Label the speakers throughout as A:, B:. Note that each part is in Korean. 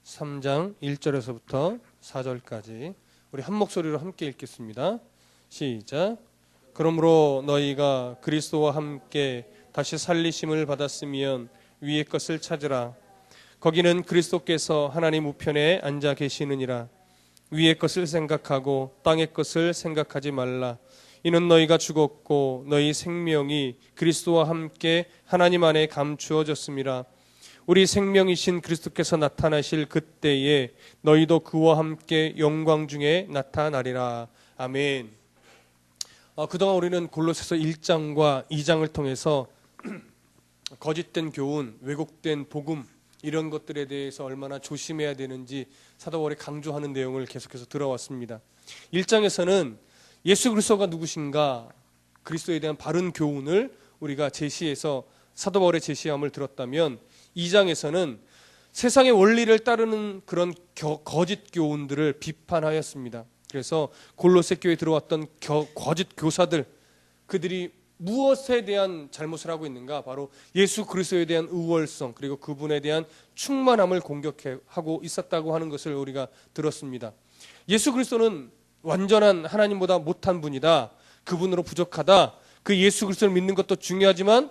A: 3장 1절에서부터 4절까지 우리 한 목소리로 함께 읽겠습니다. 시작. 그러므로 너희가 그리스도와 함께 다시 살리심을 받았으면 위의 것을 찾으라. 거기는 그리스도께서 하나님 우편에 앉아 계시느니라. 위의 것을 생각하고 땅의 것을 생각하지 말라. 이는 너희가 죽었고 너희 생명이 그리스도와 함께 하나님 안에 감추어졌음이라. 우리 생명이신 그리스도께서 나타나실 그때에 너희도 그와 함께 영광 중에 나타나리라. 아멘. 그동안 우리는 골로새서 1장과 2장을 통해서 거짓된 교훈, 왜곡된 복음 이런 것들에 대해서 얼마나 조심해야 되는지 사도 바울이 강조하는 내용을 계속해서 들어왔습니다. 1장에서는 예수 그리스도가 누구신가, 그리스도에 대한 바른 교훈을 우리가 제시해서 사도 바울의 제시함을 들었다면 2장에서는 세상의 원리를 따르는 그런 거짓 교훈들을 비판하였습니다. 그래서 골로새 교회에 들어왔던 거짓 교사들, 그들이 무엇에 대한 잘못을 하고 있는가? 바로 예수 그리스도에 대한 우월성, 그리고 그분에 대한 충만함을 공격하고 있었다고 하는 것을 우리가 들었습니다. 예수 그리스도는 완전한 하나님보다 못한 분이다, 그분으로 부족하다, 그 예수 그리스도를 믿는 것도 중요하지만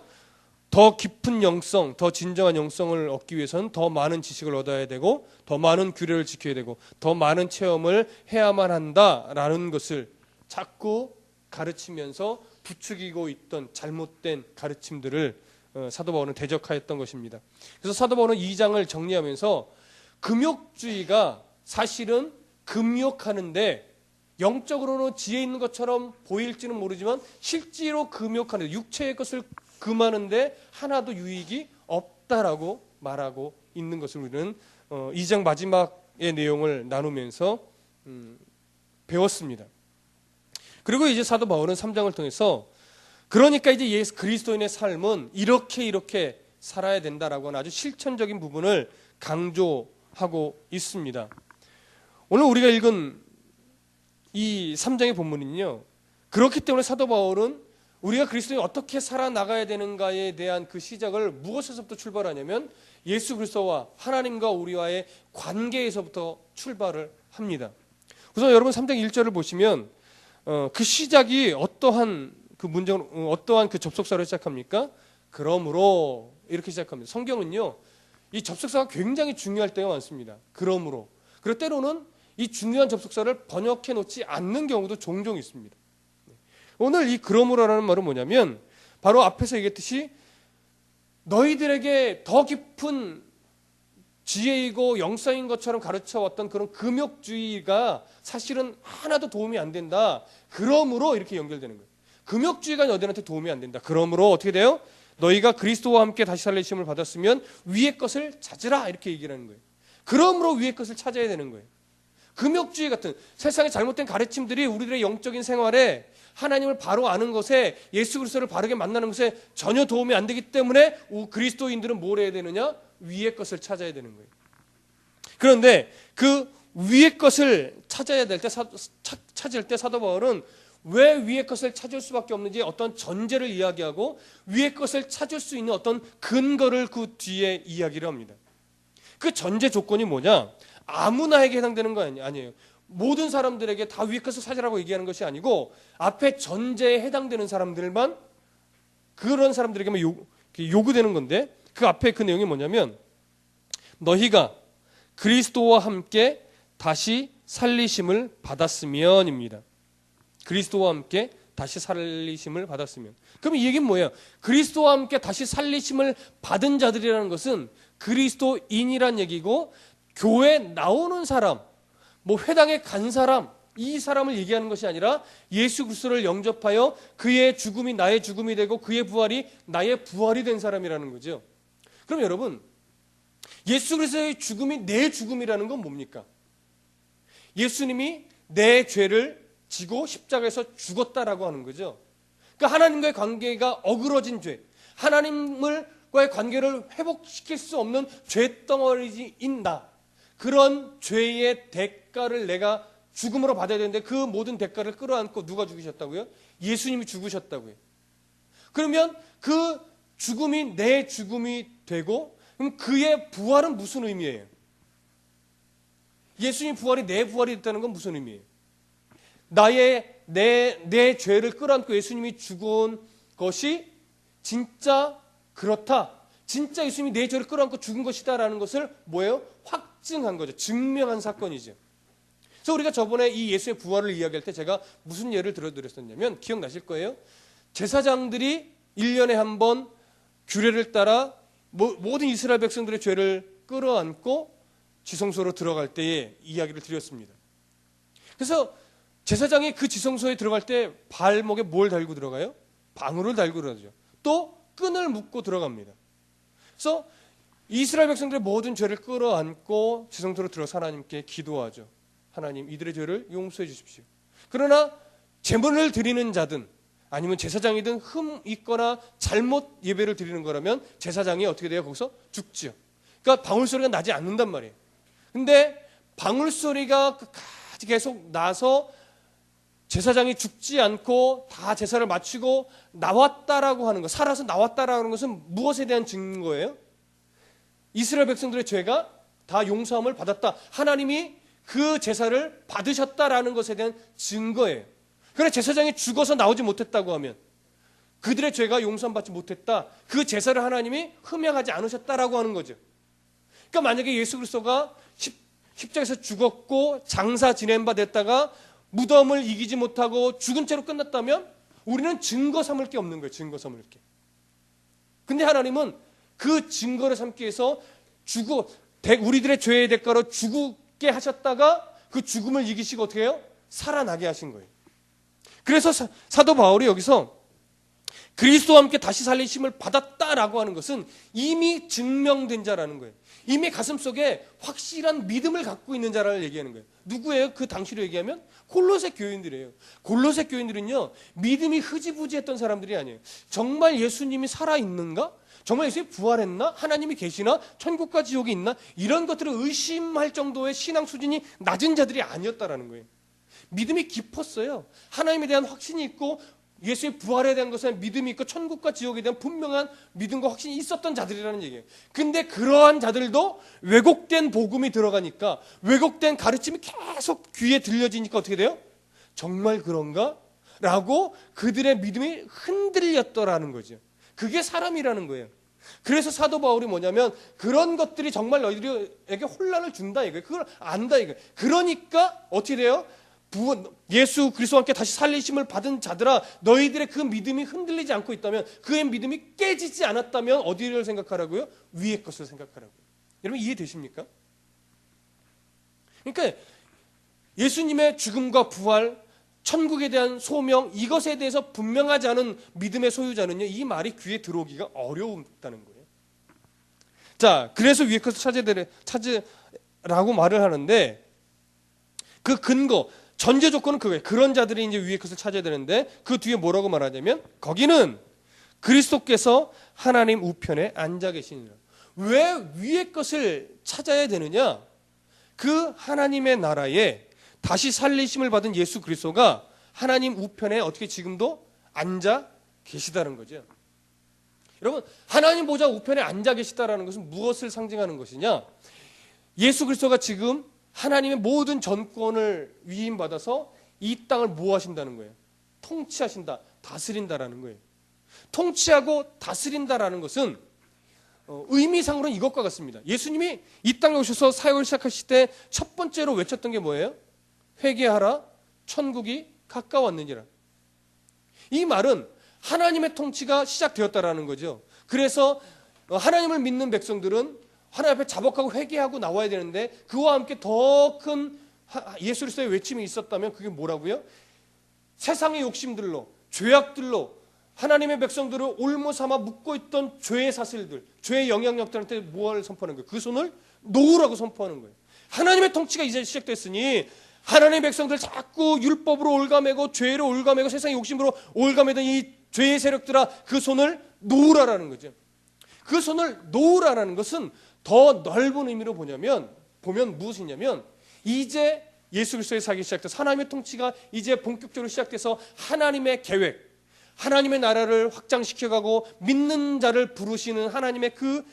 A: 더 깊은 영성, 더 진정한 영성을 얻기 위해서는 더 많은 지식을 얻어야 되고 더 많은 규례를 지켜야 되고 더 많은 체험을 해야만 한다라는 것을 자꾸 가르치면서 부추기고 있던 잘못된 가르침들을 사도 바울은 대적하였던 것입니다. 그래서 사도 바울은 2장을 정리하면서 금욕주의가 사실은 금욕하는데 영적으로는 지혜 있는 것처럼 보일지는 모르지만 실제로 금욕하는데 육체의 것을 금하는데 하나도 유익이 없다라고 말하고 있는 것을 우리는 2장 마지막의 내용을 나누면서 배웠습니다. 그리고 이제 사도 바울은 3장을 통해서 그러니까 이제 예수 그리스도인의 삶은 이렇게 살아야 된다라고 하는 아주 실천적인 부분을 강조하고 있습니다. 오늘 우리가 읽은 이 3장의 본문은요, 그렇기 때문에 사도 바울은 우리가 그리스도인이 어떻게 살아나가야 되는가에 대한 그 시작을 무엇에서부터 출발하냐면 예수 그리스도와 하나님과 우리와의 관계에서부터 출발을 합니다. 우선 여러분 3장 1절을 보시면 그 시작이 어떠한 그 문장, 어떠한 그 접속사로 시작합니까? 그러므로 이렇게 시작합니다. 성경은요, 이 접속사가 굉장히 중요할 때가 많습니다. 그러므로. 그리고 때로는 이 중요한 접속사를 번역해 놓지 않는 경우도 종종 있습니다. 오늘 이 그러므로라는 말은 뭐냐면 바로 앞에서 얘기했듯이 너희들에게 더 깊은 지혜이고 영성인 것처럼 가르쳐왔던 그런 금욕주의가 사실은 하나도 도움이 안 된다. 그러므로 이렇게 연결되는 거예요. 금욕주의가 너희들한테 도움이 안 된다. 그러므로 어떻게 돼요? 너희가 그리스도와 함께 다시 살리심을 받았으면 위의 것을 찾으라, 이렇게 얘기를 하는 거예요. 그러므로 위의 것을 찾아야 되는 거예요. 금욕주의 같은 세상의 잘못된 가르침들이 우리들의 영적인 생활에 하나님을 바로 아는 것에, 예수 그리스도를 바르게 만나는 것에 전혀 도움이 안 되기 때문에 그리스도인들은 뭘 해야 되느냐? 위의 것을 찾아야 되는 거예요. 그런데 그 위의 것을 찾아야 될 때, 찾을 때 사도 바울은 왜 위의 것을 찾을 수밖에 없는지 어떤 전제를 이야기하고 위의 것을 찾을 수 있는 어떤 근거를 그 뒤에 이야기를 합니다. 그 전제 조건이 뭐냐? 아무나에게 해당되는 거 아니에요. 모든 사람들에게 다 위의 것을 찾으라고 얘기하는 것이 아니고 앞에 전제에 해당되는 사람들만, 그런 사람들에게만 요구되는 건데, 그 앞에 그 내용이 뭐냐면 너희가 그리스도와 함께 다시 살리심을 받았으면입니다. 그리스도와 함께 다시 살리심을 받았으면. 그럼 이 얘기는 뭐예요? 그리스도와 함께 다시 살리심을 받은 자들이라는 것은 그리스도인이란 얘기고, 교회 나오는 사람, 뭐 회당에 간 사람, 이 사람을 얘기하는 것이 아니라 예수 그리스도를 영접하여 그의 죽음이 나의 죽음이 되고 그의 부활이 나의 부활이 된 사람이라는 거죠. 그럼 여러분, 예수 그리스도의 죽음이 내 죽음이라는 건 뭡니까? 예수님이 내 죄를 지고 십자가에서 죽었다라고 하는 거죠. 그러니까 하나님과의 관계가 어그러진 죄, 하나님과의 관계를 회복시킬 수 없는 죄덩어리인 나, 그런 죄의 대가를 내가 죽음으로 받아야 되는데 그 모든 대가를 끌어안고 누가 죽으셨다고요? 예수님이 죽으셨다고요. 그러면 그 죽음이 내 죽음이 되고, 그럼 그의 부활은 무슨 의미예요? 예수님 부활이 내 부활이 됐다는 건 무슨 의미예요? 내 죄를 끌어안고 예수님이 죽은 것이 진짜 그렇다. 진짜 예수님이 내 죄를 끌어안고 죽은 것이다라는 것을 뭐예요? 확증한 거죠. 증명한 사건이죠. 그래서 우리가 저번에 이 예수의 부활을 이야기할 때 제가 무슨 예를 들어드렸었냐면 기억나실 거예요. 제사장들이 1년에 한 번 규례를 따라 모든 이스라엘 백성들의 죄를 끌어안고 지성소로 들어갈 때의 이야기를 드렸습니다. 그래서 제사장이 그 지성소에 들어갈 때 발목에 뭘 달고 들어가요? 방울을 달고 들어가죠. 또 끈을 묶고 들어갑니다. 그래서 이스라엘 백성들의 모든 죄를 끌어안고 지성소로 들어서 하나님께 기도하죠. 하나님, 이들의 죄를 용서해 주십시오. 그러나 제물을 드리는 자든 아니면 제사장이든 흠 있거나 잘못 예배를 드리는 거라면 제사장이 어떻게 돼요? 거기서 죽지요. 그러니까 방울 소리가 나지 않는단 말이에요. 근데 방울 소리가 끝까지 계속 나서 제사장이 죽지 않고 다 제사를 마치고 나왔다라고 하는 것, 살아서 나왔다라고 하는 것은 무엇에 대한 증거예요? 이스라엘 백성들의 죄가 다 용서함을 받았다. 하나님이 그 제사를 받으셨다라는 것에 대한 증거예요. 그래, 제사장이 죽어서 나오지 못했다고 하면 그들의 죄가 용서함 받지 못했다. 그 제사를 하나님이 흠양하지 않으셨다라고 하는 거죠. 그러니까 만약에 예수 그리스도가 십자가에서 죽었고 장사 지낸 바 됐다가 무덤을 이기지 못하고 죽은 채로 끝났다면 우리는 증거 삼을 게 없는 거예요. 증거 삼을 게. 근데 하나님은 그 증거를 삼기 위해서 우리들의 죄의 대가로 죽게 하셨다가 그 죽음을 이기시고 어떻게 해요? 살아나게 하신 거예요. 그래서 사도 바울이 여기서 그리스도와 함께 다시 살리심을 받았다라고 하는 것은 이미 증명된 자라는 거예요. 이미 가슴속에 확실한 믿음을 갖고 있는 자를 얘기하는 거예요. 누구예요? 그 당시로 얘기하면 골로새 교인들이에요. 골로새 교인들은요, 믿음이 흐지부지했던 사람들이 아니에요. 정말 예수님이 살아있는가? 정말 예수님이 부활했나? 하나님이 계시나? 천국과 지옥이 있나? 이런 것들을 의심할 정도의 신앙 수준이 낮은 자들이 아니었다라는 거예요. 믿음이 깊었어요. 하나님에 대한 확신이 있고 예수의 부활에 대한 것에 믿음이 있고 천국과 지옥에 대한 분명한 믿음과 확신이 있었던 자들이라는 얘기예요. 근데 그러한 자들도 왜곡된 복음이 들어가니까, 왜곡된 가르침이 계속 귀에 들려지니까 어떻게 돼요? 정말 그런가? 라고 그들의 믿음이 흔들렸더라는 거죠. 그게 사람이라는 거예요. 그래서 사도 바울이 뭐냐면 그런 것들이 정말 너희들에게 혼란을 준다 이거예요. 그걸 안다 이거예요. 그러니까 어떻게 돼요? 예수 그리스도와 함께 다시 살리심을 받은 자들아, 너희들의 그 믿음이 흔들리지 않고 있다면, 그의 믿음이 깨지지 않았다면 어디를 생각하라고요? 위의 것을 생각하라고요. 여러분 이해되십니까? 그러니까 예수님의 죽음과 부활, 천국에 대한 소명, 이것에 대해서 분명하지 않은 믿음의 소유자는요, 이 말이 귀에 들어오기가 어려웠다는 거예요. 자, 그래서 위의 것을 찾으라고 말을 하는데, 그 근거, 전제 조건은 그거예요. 그런 자들이 이제 위의 것을 찾아야 되는데, 그 뒤에 뭐라고 말하냐면, 거기는 그리스도께서 하나님 우편에 앉아 계시니라. 왜 위의 것을 찾아야 되느냐? 그 하나님의 나라에 다시 살리심을 받은 예수 그리스도가 하나님 우편에 어떻게 지금도 앉아 계시다는 거죠. 여러분, 하나님 보좌 우편에 앉아 계시다라는 것은 무엇을 상징하는 것이냐? 예수 그리스도가 지금 하나님의 모든 전권을 위임받아서 이 땅을 뭐 하신다는 거예요? 통치하신다, 다스린다라는 거예요. 통치하고 다스린다라는 것은 의미상으로는 이것과 같습니다. 예수님이 이 땅에 오셔서 사역을 시작하실 때 첫 번째로 외쳤던 게 뭐예요? 회개하라, 천국이 가까웠느니라. 이 말은 하나님의 통치가 시작되었다라는 거죠. 그래서 하나님을 믿는 백성들은 하나님 앞에 자복하고 회개하고 나와야 되는데, 그와 함께 더 큰 예수 그리스도의 외침이 있었다면 그게 뭐라고요? 세상의 욕심들로, 죄악들로 하나님의 백성들을 올무삼아 묶고 있던 죄의 사슬들, 죄의 영향력들한테 무엇을 선포하는 거예요? 그 손을 놓으라고 선포하는 거예요. 하나님의 통치가 이제 시작됐으니 하나님의 백성들 자꾸 율법으로 올가매고 죄로 올가매고 세상의 욕심으로 올가매던 이 죄의 세력들아, 그 손을 놓으라라는 거죠. 그 손을 놓으라라는 것은 더 넓은 의미로 보면 무엇이냐면, 이제 예수 그리스도의 사역이 시작돼서 하나님의 통치가 이제 본격적으로 시작돼서 하나님의 계획, 하나님의 나라를 확장시켜가고 믿는 자를 부르시는 하나님의 그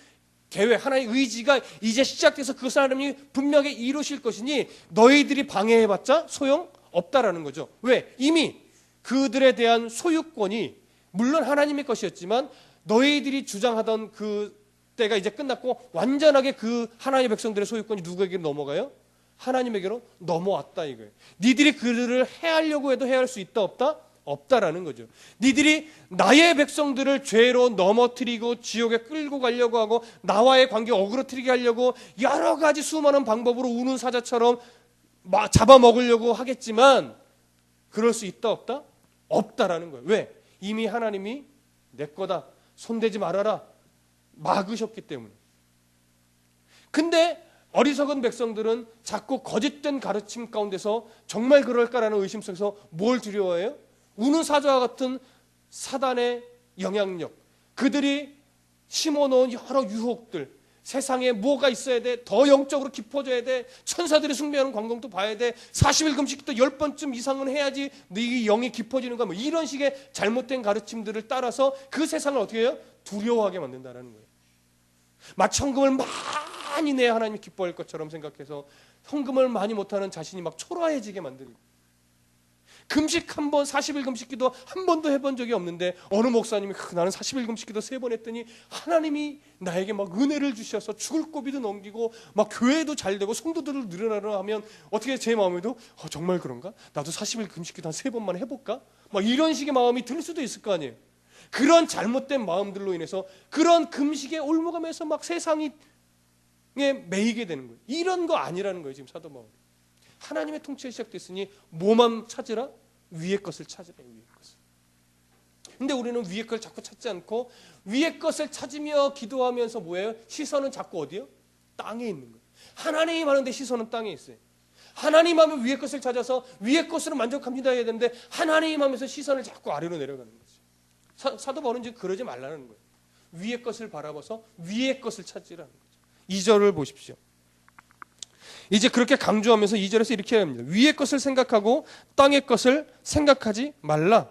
A: 계획, 하나님의 의지가 이제 시작돼서 그것을 하나님이 분명히 이루실 것이니 너희들이 방해해봤자 소용없다라는 거죠. 왜? 이미 그들에 대한 소유권이 물론 하나님의 것이었지만 너희들이 주장하던 그 때가 이제 끝났고 완전하게 그 하나님의 백성들의 소유권이 누구에게로 넘어가요? 하나님에게로 넘어왔다 이거예요. 니들이 그들을 해하려고 해도 해할 수 있다 없다? 없다라는 거죠. 니들이 나의 백성들을 죄로 넘어뜨리고 지옥에 끌고 가려고 하고 나와의 관계 어그러뜨리게 하려고 여러 가지 수많은 방법으로 우는 사자처럼 잡아먹으려고 하겠지만 그럴 수 있다 없다? 없다라는 거예요. 왜? 이미 하나님이 내 거다. 손대지 말아라. 막으셨기 때문에. 근데 어리석은 백성들은 자꾸 거짓된 가르침 가운데서 정말 그럴까라는 의심 속에서 뭘 두려워해요? 우는 사자와 같은 사단의 영향력, 그들이 심어놓은 여러 유혹들, 세상에 뭐가 있어야 돼, 더 영적으로 깊어져야 돼, 천사들이 숭배하는 광경도 봐야 돼, 40일 금식도 10번쯤 이상은 해야지 네 영이 깊어지는 거야, 뭐 이런 식의 잘못된 가르침들을 따라서 그 세상을 어떻게 해요? 두려워하게 만든다는 거예요. 마치 헌금을 많이 내야 하나님이 기뻐할 것처럼 생각해서 헌금을 많이 못하는 자신이 막 초라해지게 만들고, 금식 한 번, 40일 금식 기도 한 번도 해본 적이 없는데 어느 목사님이 나는 40일 금식 기도 3번 했더니 하나님이 나에게 막 은혜를 주셔서 죽을 고비도 넘기고 막 교회도 잘 되고 성도들을 늘어나려 하면 어떻게 제 마음에도 정말 그런가? 나도 40일 금식 기도 한 3번만 해볼까? 막 이런 식의 마음이 들 수도 있을 거 아니에요. 그런 잘못된 마음들로 인해서 그런 금식에 올무감해서 막 세상에 매이게 되는 거예요. 이런 거 아니라는 거예요. 지금 사도 바울이. 하나님의 통치가 시작됐으니 뭐만 찾으라? 위의 것을 찾으라. 위의 것을. 근데 우리는 위의 것을 자꾸 찾지 않고 위의 것을 찾으며 기도하면서 뭐예요? 시선은 자꾸 어디요? 땅에 있는 거예요. 하나님 하는데 시선은 땅에 있어요. 하나님 하면 위의 것을 찾아서 위의 것으로 만족합니다 해야 되는데 하나님 하면서 시선을 자꾸 아래로 내려가는 거죠. 사도 바울은 지금 그러지 말라는 거예요. 위의 것을 바라봐서 위의 것을 찾으라는 거죠. 2절을 보십시오. 이제 그렇게 강조하면서 2절에서 이렇게 합니다. 위의 것을 생각하고 땅의 것을 생각하지 말라.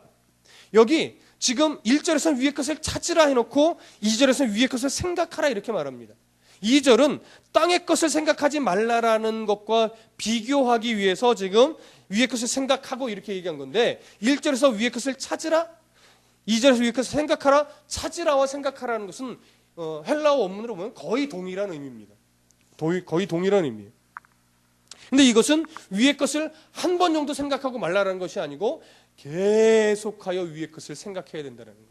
A: 여기 지금 1절에서는 위의 것을 찾으라 해놓고 2절에서는 위의 것을 생각하라 이렇게 말합니다. 2절은 땅의 것을 생각하지 말라라는 것과 비교하기 위해서 지금 위의 것을 생각하고 이렇게 얘기한 건데 1절에서 위의 것을 찾으라, 2절에서 위의 것을 생각하라, 찾으라와 생각하라는 것은 헬라어 원문으로 보면 거의 동일한 의미입니다. 거의 동일한 의미예요. 근데 이것은 위의 것을 한 번 정도 생각하고 말라라는 것이 아니고 계속하여 위의 것을 생각해야 된다는 거예요.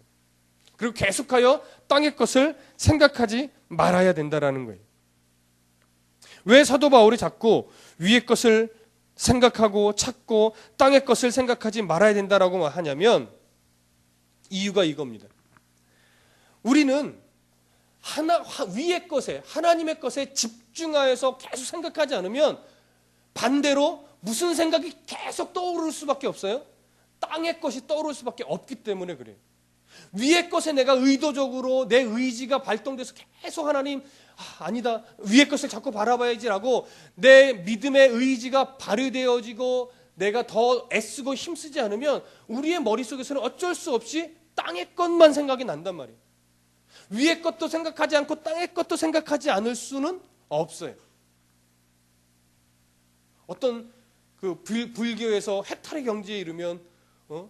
A: 그리고 계속하여 땅의 것을 생각하지 말아야 된다는 거예요. 왜 사도 바울이 자꾸 위의 것을 생각하고 찾고 땅의 것을 생각하지 말아야 된다라고 하냐면 이유가 이겁니다. 우리는 위의 것에, 하나님의 것에 집중하여서 계속 생각하지 않으면 반대로 무슨 생각이 계속 떠오를 수밖에 없어요? 땅의 것이 떠오를 수밖에 없기 때문에 그래요. 위의 것에 내가 의도적으로 내 의지가 발동돼서 계속 하나님 아니다 위의 것을 자꾸 바라봐야지라고 내 믿음의 의지가 발휘되어지고 내가 더 애쓰고 힘쓰지 않으면 우리의 머릿속에서는 어쩔 수 없이 땅의 것만 생각이 난단 말이에요. 위의 것도 생각하지 않고 땅의 것도 생각하지 않을 수는 없어요. 어떤 그 불교에서 해탈의 경지에 이르면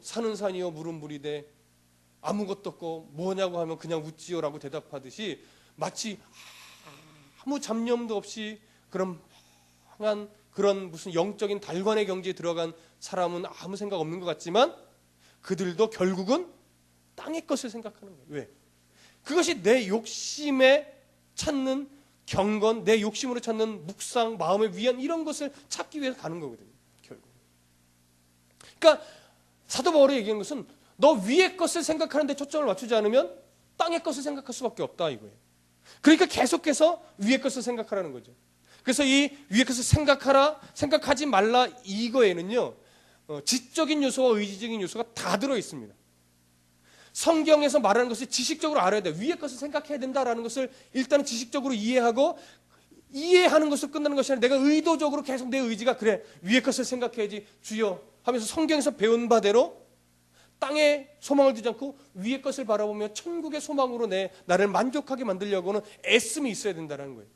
A: 산은 산이요 물은 물이되 아무것도 없고 뭐냐고 하면 그냥 웃지요라고 대답하듯이 마치 아무 잡념도 없이 그런 무슨 영적인 달관의 경지에 들어간 사람은 아무 생각 없는 것 같지만 그들도 결국은 땅의 것을 생각하는 거예요. 왜? 그것이 내 욕심에 찾는 경건, 내 욕심으로 찾는 묵상, 마음의 위안 이런 것을 찾기 위해서 가는 거거든요. 결국. 그러니까 사도 바울이 얘기하는 것은 너 위의 것을 생각하는데 초점을 맞추지 않으면 땅의 것을 생각할 수밖에 없다 이거예요. 그러니까 계속해서 위의 것을 생각하라는 거죠. 그래서 이 위의 것을 생각하라, 생각하지 말라 이거에는요 지적인 요소와 의지적인 요소가 다 들어 있습니다. 성경에서 말하는 것을 지식적으로 알아야 돼. 위의 것을 생각해야 된다라는 것을 일단은 지식적으로 이해하고 이해하는 것으로 끝나는 것이 아니라 내가 의도적으로 계속 내 의지가 그래 위의 것을 생각해야지 주여 하면서 성경에서 배운 바대로 땅에 소망을 두지 않고 위의 것을 바라보며 천국의 소망으로 나를 만족하게 만들려고는 애씀이 있어야 된다는 거예요.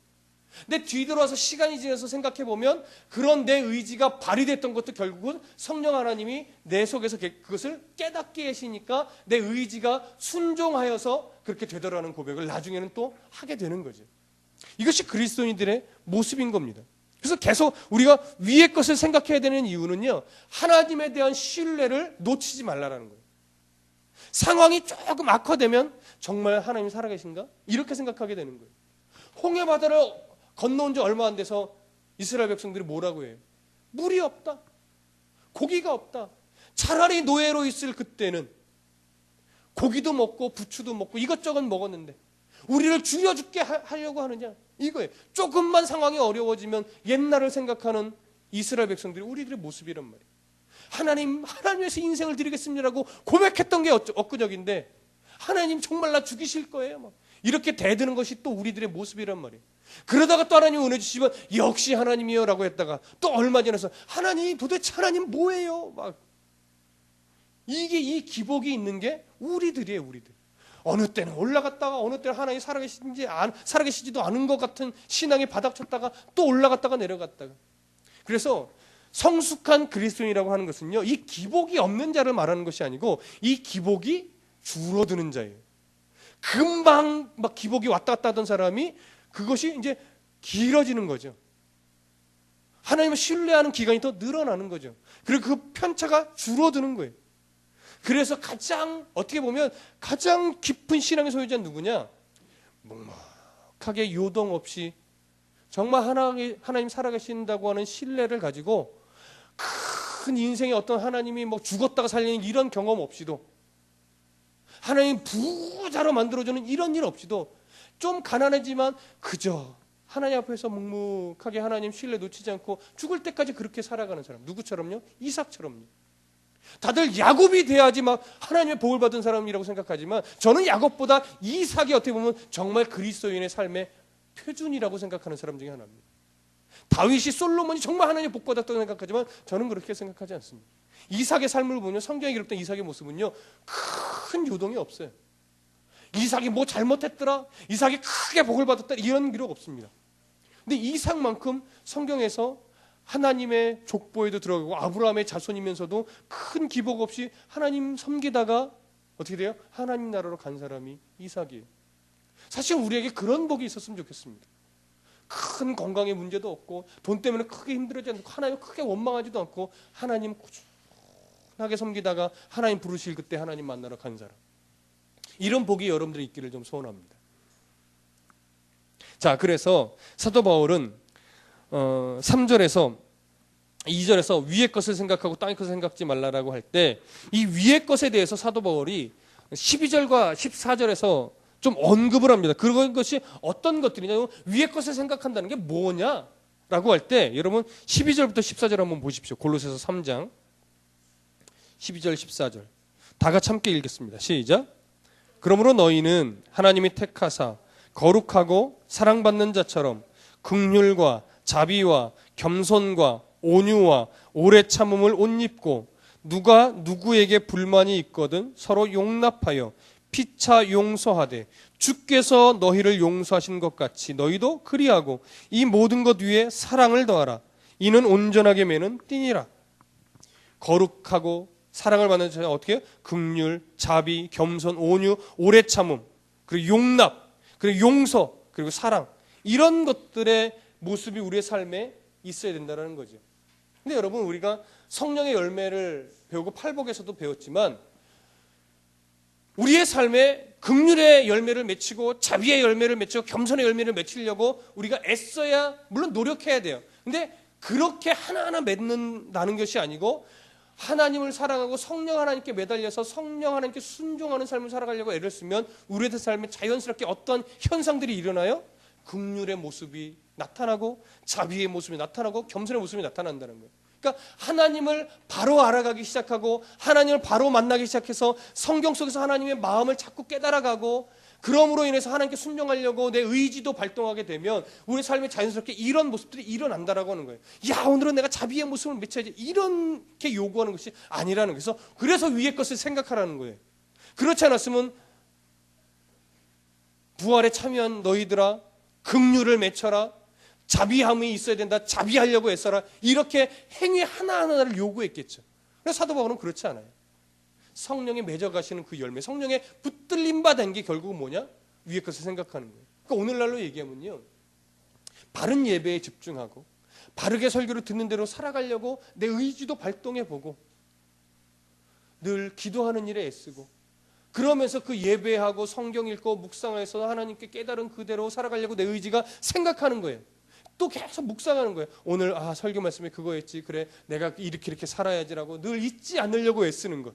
A: 근데 뒤돌아서 시간이 지나서 생각해 보면 그런 내 의지가 발휘됐던 것도 결국은 성령 하나님이 내 속에서 그것을 깨닫게 하시니까 내 의지가 순종하여서 그렇게 되더라는 고백을 나중에는 또 하게 되는 거죠. 이것이 그리스도인들의 모습인 겁니다. 그래서 계속 우리가 위의 것을 생각해야 되는 이유는요, 하나님에 대한 신뢰를 놓치지 말라라는 거예요. 상황이 조금 악화되면 정말 하나님이 살아계신가? 이렇게 생각하게 되는 거예요. 홍해 바다를 건너온 지 얼마 안 돼서 이스라엘 백성들이 뭐라고 해요? 물이 없다. 고기가 없다. 차라리 노예로 있을 그때는 고기도 먹고 부추도 먹고 이것저것 먹었는데 우리를 죽여 죽게 하려고 하느냐? 이거예요. 조금만 상황이 어려워지면 옛날을 생각하는 이스라엘 백성들이 우리들의 모습이란 말이에요. 하나님 위해서 인생을 드리겠습니다라고 고백했던 게 엊그저인데 하나님 정말 나 죽이실 거예요. 막 이렇게 대드는 것이 또 우리들의 모습이란 말이에요. 그러다가 또 하나님 은혜 주시면 역시 하나님이요 라고 했다가 또 얼마 지나서 하나님 도대체 하나님 뭐예요? 막 이게 이 기복이 있는 게 우리들이에요. 우리들. 어느 때는 올라갔다가 어느 때는 하나님 살아계시지도 않은 것 같은 신앙에 바닥쳤다가 또 올라갔다가 내려갔다가. 그래서 성숙한 그리스도인이라고 하는 것은요, 이 기복이 없는 자를 말하는 것이 아니고 이 기복이 줄어드는 자예요. 금방 막 기복이 왔다 갔다 하던 사람이 그것이 이제 길어지는 거죠. 하나님을 신뢰하는 기간이 더 늘어나는 거죠. 그리고 그 편차가 줄어드는 거예요. 그래서 어떻게 보면 가장 깊은 신앙의 소유자는 누구냐? 묵묵하게 요동 없이 정말 하나님 살아계신다고 하는 신뢰를 가지고 큰 인생의 어떤 하나님이 뭐 죽었다가 살리는 이런 경험 없이도 하나님 부자로 만들어주는 이런 일 없이도 좀 가난하지만 그저 하나님 앞에서 묵묵하게 하나님 신뢰 놓치지 않고 죽을 때까지 그렇게 살아가는 사람. 누구처럼요? 이삭처럼요. 다들 야곱이 돼야지 막 하나님의 복을 받은 사람이라고 생각하지만 저는 야곱보다 이삭이 어떻게 보면 정말 그리스도인의 삶의 표준이라고 생각하는 사람 중에 하나입니다. 다윗이 솔로몬이 정말 하나님의 복 받았다고 생각하지만 저는 그렇게 생각하지 않습니다. 이삭의 삶을 보면 성경에 기록된 이삭의 모습은요, 큰 요동이 없어요. 이삭이 뭐 잘못했더라, 이삭이 크게 복을 받았더라, 이런 기록 없습니다. 근데 이삭만큼 성경에서 하나님의 족보에도 들어가고 아브라함의 자손이면서도 큰 기복 없이 하나님 섬기다가 어떻게 돼요? 하나님 나라로 간 사람이 이삭이에요. 사실 우리에게 그런 복이 있었으면 좋겠습니다. 큰 건강의 문제도 없고 돈 때문에 크게 힘들어지지 않고 하나님 크게 원망하지도 않고 하나님 꾸준하게 섬기다가 하나님 부르실 그때 하나님 만나러 간 사람. 이런 복이 여러분들이 있기를 좀 소원합니다. 자, 그래서 사도 바울은 3절에서 2절에서 위의 것을 생각하고 땅의 것을 생각지 말라라고 할 때 이 위의 것에 대해서 사도 바울이 12절과 14절에서 좀 언급을 합니다. 그런 것이 어떤 것들이냐, 위의 것을 생각한다는 게 뭐냐라고 할 때 여러분 12절부터 14절 한번 보십시오. 골로새서 3장 12절 14절 다 같이 함께 읽겠습니다. 시작. 그러므로 너희는 하나님이 택하사 거룩하고 사랑받는 자처럼 긍휼과 자비와 겸손과 온유와 오래 참음을 옷 입고 누가 누구에게 불만이 있거든 서로 용납하여 피차 용서하되 주께서 너희를 용서하신 것 같이 너희도 그리하고 이 모든 것 위에 사랑을 더하라. 이는 온전하게 매는 띠니라. 거룩하고 사랑을 받는 자는 어떻게 해요? 긍휼, 자비, 겸손, 온유, 오래 참음, 그리고 용납, 그리고 용서, 그리고 사랑, 이런 것들의 모습이 우리의 삶에 있어야 된다는 거죠. 근데 여러분, 우리가 성령의 열매를 배우고 팔복에서도 배웠지만 우리의 삶에 긍휼의 열매를 맺히고 자비의 열매를 맺히고 겸손의 열매를 맺히려고 우리가 애써야, 물론 노력해야 돼요. 근데 그렇게 하나하나 맺는다는 것이 아니고 하나님을 사랑하고 성령 하나님께 매달려서 성령 하나님께 순종하는 삶을 살아가려고 애를 쓰면 우리의 삶에 자연스럽게 어떤 현상들이 일어나요? 긍휼의 모습이 나타나고 자비의 모습이 나타나고 겸손의 모습이 나타난다는 거예요. 그러니까 하나님을 바로 알아가기 시작하고 하나님을 바로 만나기 시작해서 성경 속에서 하나님의 마음을 자꾸 깨달아가고 그럼으로 인해서 하나님께 순종하려고 내 의지도 발동하게 되면 우리 삶에 자연스럽게 이런 모습들이 일어난다라고 하는 거예요. 야, 오늘은 내가 자비의 모습을 맺혀야지, 이렇게 요구하는 것이 아니라는 거예요. 그래서 위의 것을 생각하라는 거예요. 그렇지 않았으면 부활에 참여한 너희들아 긍휼을 맺혀라, 자비함이 있어야 된다, 자비하려고 애써라, 이렇게 행위 하나하나를 요구했겠죠. 그래서 사도 바울은 그렇지 않아요. 성령에 맺어가시는 그 열매, 성령에 붙들림 받은 게 결국은 뭐냐? 위의 것을 생각하는 거예요. 그러니까 오늘날로 얘기하면요, 바른 예배에 집중하고 바르게 설교를 듣는 대로 살아가려고 내 의지도 발동해보고 늘 기도하는 일에 애쓰고 그러면서 그 예배하고 성경 읽고 묵상해서 하나님께 깨달은 그대로 살아가려고 내 의지가 생각하는 거예요. 또 계속 묵상하는 거예요. 오늘 설교 말씀에 그거였지, 그래 내가 이렇게 살아야지라고 늘 잊지 않으려고 애쓰는 것.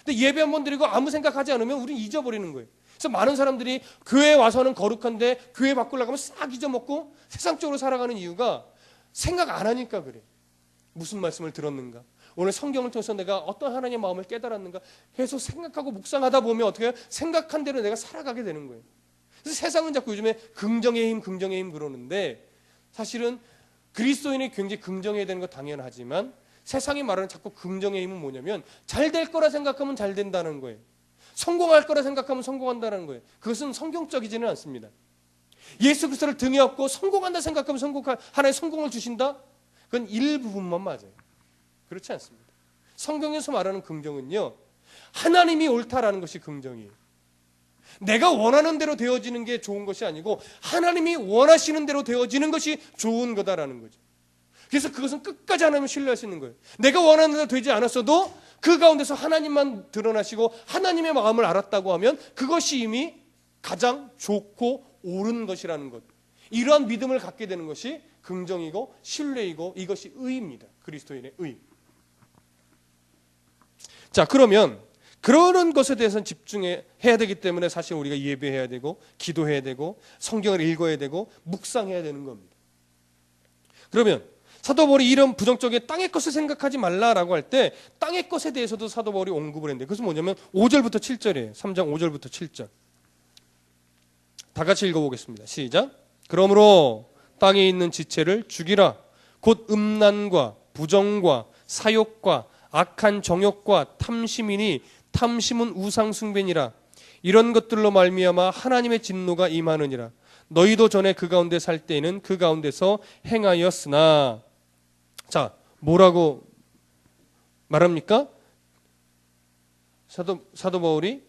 A: 근데 예배 한번 드리고 아무 생각하지 않으면 우리는 잊어버리는 거예요. 그래서 많은 사람들이 교회에 와서는 거룩한데 교회 밖으로 나가면 싹 잊어먹고 세상적으로 살아가는 이유가 생각 안 하니까 그래. 무슨 말씀을 들었는가, 오늘 성경을 통해서 내가 어떤 하나님의 마음을 깨달았는가 계속 생각하고 묵상하다 보면 어떻게 해요? 생각한 대로 내가 살아가게 되는 거예요. 그래서 세상은 자꾸 요즘에 긍정의 힘 그러는데 사실은 그리스도인이 굉장히 긍정해야 되는 거 당연하지만 세상이 말하는 자꾸 긍정의 힘은 뭐냐면 잘 될 거라 생각하면 잘 된다는 거예요. 성공할 거라 생각하면 성공한다는 거예요. 그것은 성경적이지는 않습니다. 예수 그리스도를 등에 업고 성공한다 생각하면 하나의 성공을 주신다? 그건 일부분만 맞아요. 그렇지 않습니다. 성경에서 말하는 긍정은요, 하나님이 옳다라는 것이 긍정이에요. 내가 원하는 대로 되어지는 게 좋은 것이 아니고 하나님이 원하시는 대로 되어지는 것이 좋은 거다라는 거죠. 그래서 그것은 끝까지 하나님을 신뢰할 수 있는 거예요. 내가 원하는 대로 되지 않았어도 그 가운데서 하나님만 드러나시고 하나님의 마음을 알았다고 하면 그것이 이미 가장 좋고 옳은 것이라는 것. 이러한 믿음을 갖게 되는 것이 긍정이고 신뢰이고 이것이 의입니다. 그리스도인의 의. 자, 그러면 그러는 것에 대해서는 집중해야 되기 때문에 사실 우리가 예배해야 되고 기도해야 되고 성경을 읽어야 되고 묵상해야 되는 겁니다. 그러면 사도 바울이 이런 부정적인 땅의 것을 생각하지 말라라고 할 때 땅의 것에 대해서도 사도 바울이 언급을 했는데 그것은 뭐냐면 5절부터 7절이에요. 3장 5절부터 7절. 다 같이 읽어보겠습니다. 시작. 그러므로 땅에 있는 지체를 죽이라. 곧 음란과 부정과 사욕과 악한 정욕과 탐심이니 탐심은 우상 숭배니라. 이런 것들로 말미암아 하나님의 진노가 임하느니라. 너희도 전에 그 가운데 살 때에는 그 가운데서 행하였으나. 자, 뭐라고 말합니까? 사도 바울이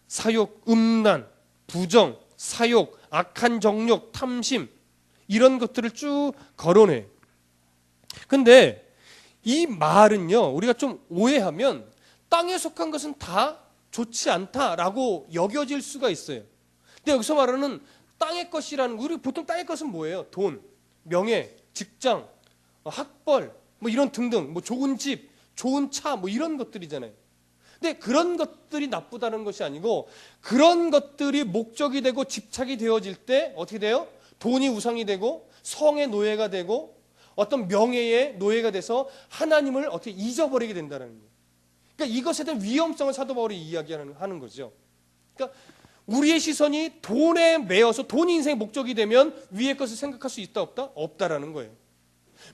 A: 사욕, 음란, 부정, 사욕, 악한 정욕, 탐심 이런 것들을 쭉 거론해. 근데 이 말은요, 우리가 좀 오해하면 땅에 속한 것은 다 좋지 않다라고 여겨질 수가 있어요. 근데 여기서 말하는 땅의 것이라는, 우리 보통 땅의 것은 뭐예요? 돈, 명예, 직장, 학벌, 뭐 이런 등등, 뭐 좋은 집, 좋은 차, 뭐 이런 것들이잖아요. 근데 그런 것들이 나쁘다는 것이 아니고 그런 것들이 목적이 되고 집착이 되어질 때 어떻게 돼요? 돈이 우상이 되고 성의 노예가 되고 어떤 명예의 노예가 돼서 하나님을 어떻게 잊어버리게 된다는 거예요. 그러니까 이것에 대한 위험성을 사도 바울이 이야기하는 거죠. 그러니까 우리의 시선이 돈에 매여서 돈이 인생의 목적이 되면 위의 것을 생각할 수 있다 없다? 없다라는 거예요.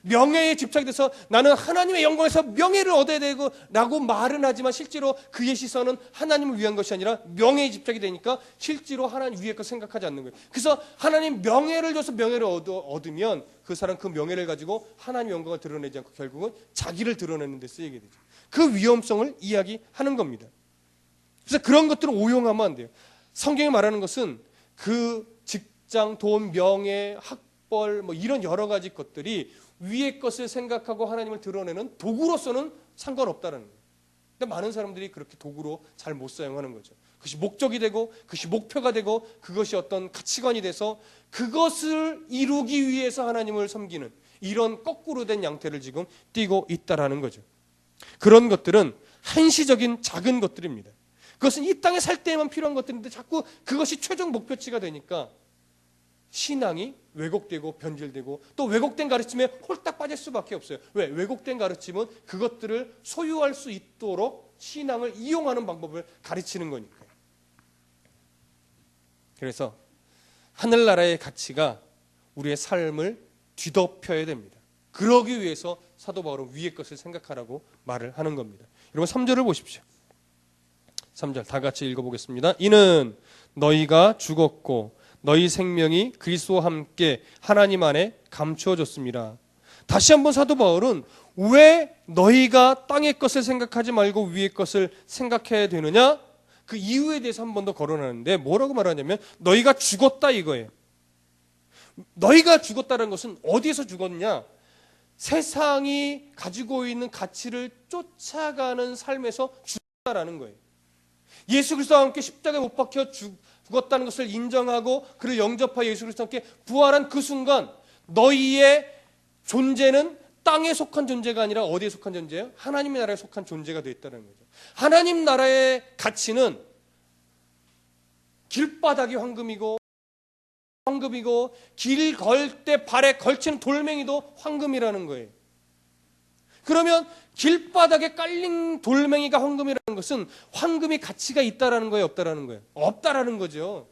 A: 명예에 집착이 돼서 나는 하나님의 영광에서 명예를 얻어야 되고 라고 말은 하지만 실제로 그의 시선은 하나님을 위한 것이 아니라 명예에 집착이 되니까 실제로 하나님 위의 것 생각하지 않는 거예요. 그래서 하나님 명예를 줘서 명예를 얻으면 그 사람 그 명예를 가지고 하나님의 영광을 드러내지 않고 결국은 자기를 드러내는 데 쓰이게 되죠. 그 위험성을 이야기하는 겁니다. 그래서 그런 것들을 오용하면 안 돼요. 성경이 말하는 것은 그 직장, 돈, 명예, 학벌 뭐 이런 여러 가지 것들이 위의 것을 생각하고 하나님을 드러내는 도구로서는 상관없다는 거예요. 근데 많은 사람들이 그렇게 도구로 잘 못 사용하는 거죠. 그것이 목적이 되고 그것이 목표가 되고 그것이 어떤 가치관이 돼서 그것을 이루기 위해서 하나님을 섬기는 이런 거꾸로 된 양태를 지금 띠고 있다라는 거죠. 그런 것들은 한시적인 작은 것들입니다. 그것은 이 땅에 살 때에만 필요한 것들인데 자꾸 그것이 최종 목표치가 되니까 신앙이 왜곡되고 변질되고 또 왜곡된 가르침에 홀딱 빠질 수밖에 없어요. 왜? 왜곡된 가르침은 그것들을 소유할 수 있도록 신앙을 이용하는 방법을 가르치는 거니까요. 그래서 하늘나라의 가치가 우리의 삶을 뒤덮여야 됩니다. 그러기 위해서 사도 바울은 위의 것을 생각하라고 말을 하는 겁니다. 여러분 3절을 보십시오. 3절 다 같이 읽어보겠습니다. 이는 너희가 죽었고 너희 생명이 그리스도와 함께 하나님 안에 감추어졌습니다. 다시 한번 사도 바울은 왜 너희가 땅의 것을 생각하지 말고 위의 것을 생각해야 되느냐? 그 이유에 대해서 한 번 더 거론하는데 뭐라고 말하냐면 너희가 죽었다 이거예요. 너희가 죽었다는 것은 어디에서 죽었냐? 세상이 가지고 있는 가치를 쫓아가는 삶에서 죽었다라는 거예요. 예수 그리스도와 함께 십자가에 못 박혀 죽었다는 것을 인정하고 그를 영접하여 예수 그리스도와 함께 부활한 그 순간 너희의 존재는 땅에 속한 존재가 아니라 어디에 속한 존재예요? 하나님의 나라에 속한 존재가 되었다는 거죠. 하나님 나라의 가치는 길바닥이 황금이고 길 걸 때 발에 걸치는 돌멩이도 황금이라는 거예요. 그러면 길바닥에 깔린 돌멩이가 황금이라는 것은 황금이 가치가 있다라는 거예요, 없다라는 거예요? 없다라는 거죠.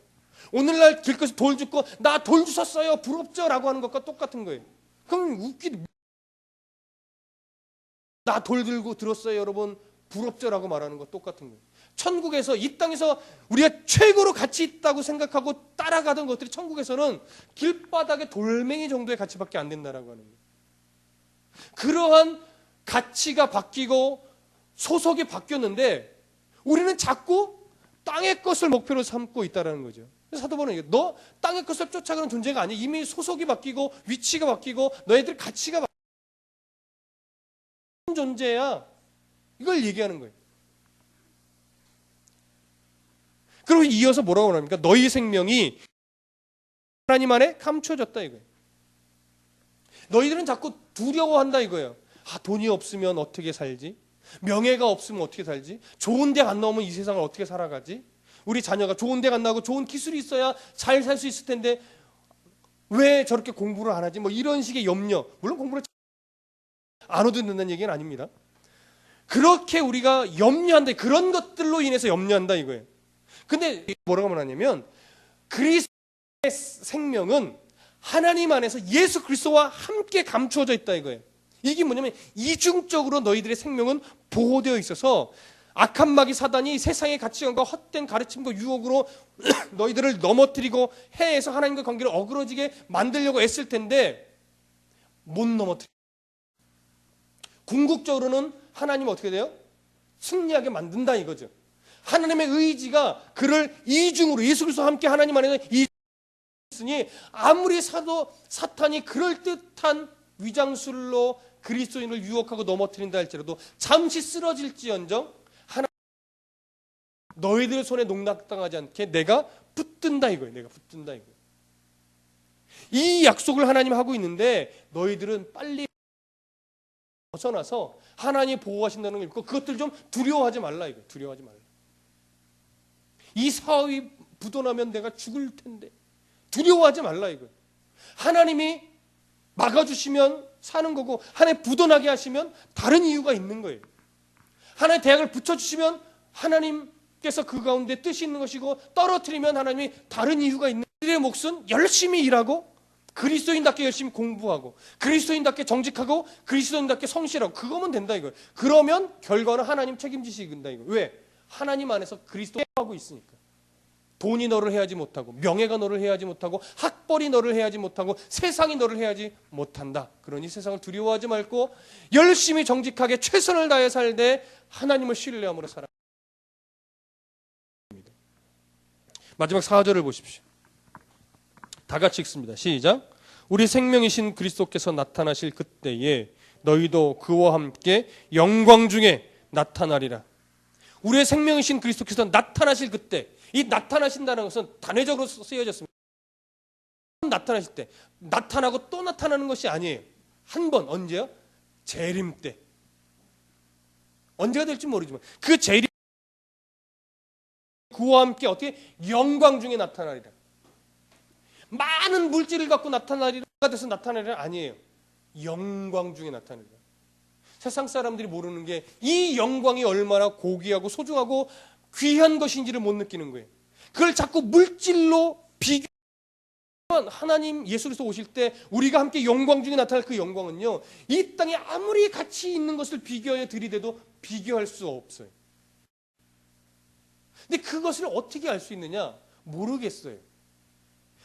A: 오늘날 길거리에서 돌 줍고 나 돌 주웠어요 부럽죠? 라고 하는 것과 똑같은 거예요. 그럼 나 돌 들고 들었어요 여러분 부럽죠? 라고 말하는 거 똑같은 거예요. 천국에서 이 땅에서 우리가 최고로 가치 있다고 생각하고 따라가던 것들이 천국에서는 길바닥에 돌멩이 정도의 가치밖에 안 된다라고 하는 거예요. 그러한 가치가 바뀌고 소속이 바뀌었는데 우리는 자꾸 땅의 것을 목표로 삼고 있다는 거죠. 사도 바울은 너 땅의 것을 쫓아가는 존재가 아니야. 이미 소속이 바뀌고 위치가 바뀌고 너희들 가치가 바뀌는 존재야. 이걸 얘기하는 거예요. 그리고 이어서 뭐라고 말합니까? 너희 생명이 하나님 안에 감춰졌다 이거예요. 너희들은 자꾸 두려워한다 이거예요. 돈이 없으면 어떻게 살지? 명예가 없으면 어떻게 살지? 좋은 데 안 나오면 이 세상을 어떻게 살아가지? 우리 자녀가 좋은 데 안 나오고 좋은 기술이 있어야 잘 살 수 있을 텐데 왜 저렇게 공부를 안 하지? 뭐 이런 식의 염려. 물론 공부를 안 해도 된다는 얘기는 아닙니다. 그렇게 우리가 염려한다. 그런 것들로 인해서 염려한다 이거예요. 근데 뭐라고 말하냐면 그리스도의 생명은 하나님 안에서 예수 그리스도와 함께 감추어져 있다 이거예요. 이게 뭐냐면 이중적으로 너희들의 생명은 보호되어 있어서 악한 마귀 사단이 세상의 가치관과 헛된 가르침과 유혹으로 너희들을 넘어뜨리고 해에서 하나님과 관계를 어그러지게 만들려고 애쓸 텐데 못 넘어뜨려. 궁극적으로는 하나님 어떻게 돼요? 승리하게 만든다 이거죠. 하나님의 의지가 그를 이중으로 예수 그리스도와 함께 하나님 안에서 있으니 아무리 사탄이 그럴듯한 위장술로 그리스도인을 유혹하고 넘어뜨린다 할지라도 잠시 쓰러질지언정 하나님 너희들 손에 농락당하지 않게 내가 붙든다 이거예요. 내가 붙든다 이거예요. 이 약속을 하나님 하고 있는데 너희들은 빨리 벗어나서 하나님 보호하신다는 걸 읽고 그것들 좀 두려워하지 말라 이거예요. 두려워하지 말라. 이 사업이 부도나면 내가 죽을 텐데 두려워하지 말라 이거예요. 하나님이 막아주시면 사는 거고 하나님 부도나게 하시면 다른 이유가 있는 거예요. 하나님 대학을 붙여주시면 하나님께서 그 가운데 뜻이 있는 것이고 떨어뜨리면 하나님이 다른 이유가 있는 그들의 몫은 열심히 일하고 그리스도인답게 열심히 공부하고 그리스도인답게 정직하고 그리스도인답게 성실하고 그거면 된다 이거예요. 그러면 결과는 하나님 책임지신다 이거예요. 왜? 하나님 안에서 그리스도하고 있으니까. 돈이 너를 해하지 못하고 명예가 너를 해하지 못하고 학벌이 너를 해하지 못하고 세상이 너를 해하지 못한다. 그러니 세상을 두려워하지 말고 열심히 정직하게 최선을 다해 살되 하나님을 신뢰함으로 살아. 마지막 4절을 보십시오. 다 같이 읽습니다. 시작. 우리 생명이신 그리스도께서 나타나실 그때에 너희도 그와 함께 영광 중에 나타나리라. 우리의 생명이신 그리스도께서 나타나실 그때, 이 나타나신다는 것은 단회적으로 쓰여졌습니다. 나타나실 때, 나타나고 또 나타나는 것이 아니에요. 한 번, 언제요? 재림 때. 언제가 될지 모르지만 그 재림 그와 함께 어떻게 영광 중에 나타나리라. 많은 물질을 갖고 나타나리라 돼서 나타나리라 아니에요. 영광 중에 나타나는 거예요. 세상 사람들이 모르는 게 이 영광이 얼마나 고귀하고 소중하고 귀한 것인지를 못 느끼는 거예요. 그걸 자꾸 물질로 비교하면 하나님 예수 그리스도 오실 때 우리가 함께 영광 중에 나타날 그 영광은요, 이 땅에 아무리 가치 있는 것을 비교하여 들이대도 비교할 수 없어요. 근데 그것을 어떻게 알 수 있느냐? 모르겠어요.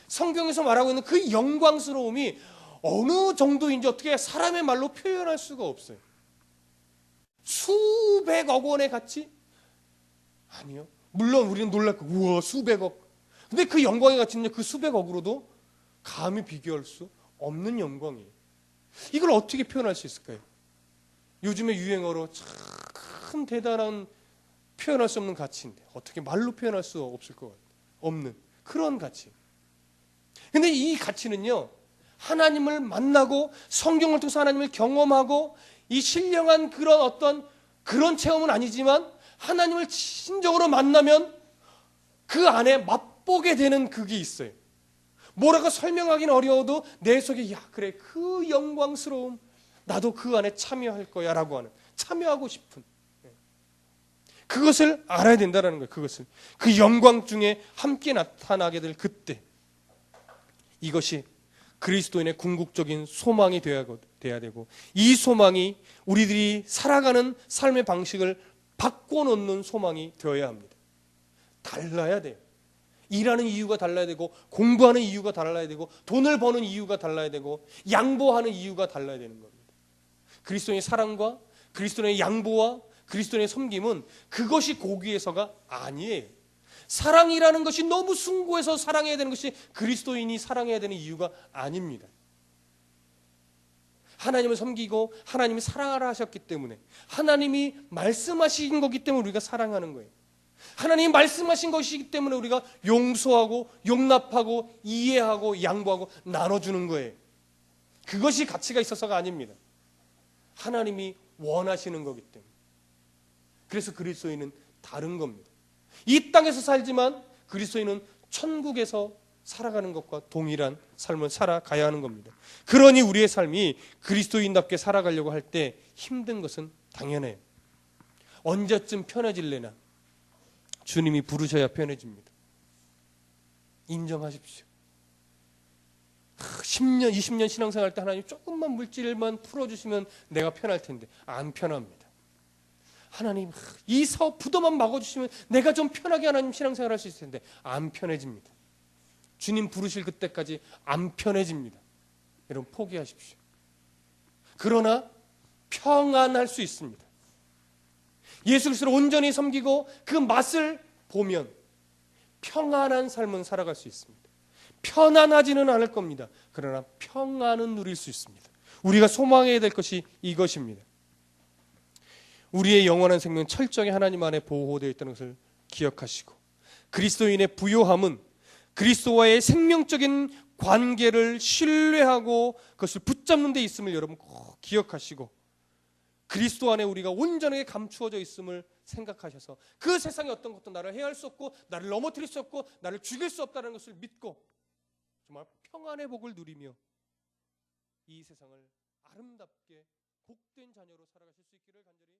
A: 성경에서 말하고 있는 그 영광스러움이 어느 정도인지 어떻게 사람의 말로 표현할 수가 없어요. 수백억 원의 가치? 아니요. 물론 우리는 놀랄 거, 우와 수백억. 근데 그 영광의 가치는 그 수백억으로도 감히 비교할 수 없는 영광이에요. 이걸 어떻게 표현할 수 있을까요? 요즘에 유행어로 참 대단한 표현할 수 없는 가치인데 어떻게 말로 표현할 수 없을 것 같아요. 없는 그런 가치. 근데 이 가치는요, 하나님을 만나고 성경을 통해서 하나님을 경험하고 이 신령한 그런 어떤 그런 체험은 아니지만 하나님을 진정으로 만나면 그 안에 맛보게 되는 그게 있어요. 뭐라고 설명하기는 어려워도 내 속에 야 그래 그 영광스러움 나도 그 안에 참여할 거야 라고 하는, 참여하고 싶은 그것을 알아야 된다는 거예요. 그것을 그 영광 중에 함께 나타나게 될 그때 이것이 그리스도인의 궁극적인 소망이 돼야 되고, 이 소망이 우리들이 살아가는 삶의 방식을 바꿔놓는 소망이 되어야 합니다. 달라야 돼요. 일하는 이유가 달라야 되고, 공부하는 이유가 달라야 되고, 돈을 버는 이유가 달라야 되고, 양보하는 이유가 달라야 되는 겁니다. 그리스도인의 사랑과 그리스도인의 양보와 그리스도인의 섬김은 그것이 고귀해서가 아니에요. 사랑이라는 것이 너무 숭고해서 사랑해야 되는 것이 그리스도인이 사랑해야 되는 이유가 아닙니다. 하나님을 섬기고 하나님이 사랑하라 하셨기 때문에, 하나님이 말씀하신 거기 때문에 우리가 사랑하는 거예요. 하나님이 말씀하신 것이기 때문에 우리가 용서하고 용납하고 이해하고 양보하고 나눠주는 거예요. 그것이 가치가 있어서가 아닙니다. 하나님이 원하시는 거기 때문에. 그래서 그리스도인은 다른 겁니다. 이 땅에서 살지만 그리스도인은 천국에서 살아가는 것과 동일한 삶을 살아가야 하는 겁니다. 그러니 우리의 삶이 그리스도인답게 살아가려고 할 때 힘든 것은 당연해요. 언제쯤 편해질래나 주님이 부르셔야 편해집니다. 인정하십시오. 10년, 20년 신앙생활 때 하나님 조금만 물질만 풀어주시면 내가 편할 텐데 안 편합니다. 하나님 이 사업 부도만 막아주시면 내가 좀 편하게 하나님 신앙생활 할 수 있을 텐데 안 편해집니다. 주님 부르실 그때까지 안 편해집니다. 여러분 포기하십시오. 그러나 평안할 수 있습니다. 예수 그리스도를 온전히 섬기고 그 맛을 보면 평안한 삶은 살아갈 수 있습니다. 편안하지는 않을 겁니다. 그러나 평안은 누릴 수 있습니다. 우리가 소망해야 될 것이 이것입니다. 우리의 영원한 생명은 철저히 하나님 안에 보호되어 있다는 것을 기억하시고, 그리스도인의 부요함은 그리스도와의 생명적인 관계를 신뢰하고 그것을 붙잡는 데 있음을 여러분 꼭 기억하시고, 그리스도 안에 우리가 온전하게 감추어져 있음을 생각하셔서 그 세상의 어떤 것도 나를 해할 수 없고 나를 넘어뜨릴 수 없고 나를 죽일 수 없다는 것을 믿고 정말 평안의 복을 누리며 이 세상을 아름답게 복된 자녀로 살아가실 수 있기를 간절히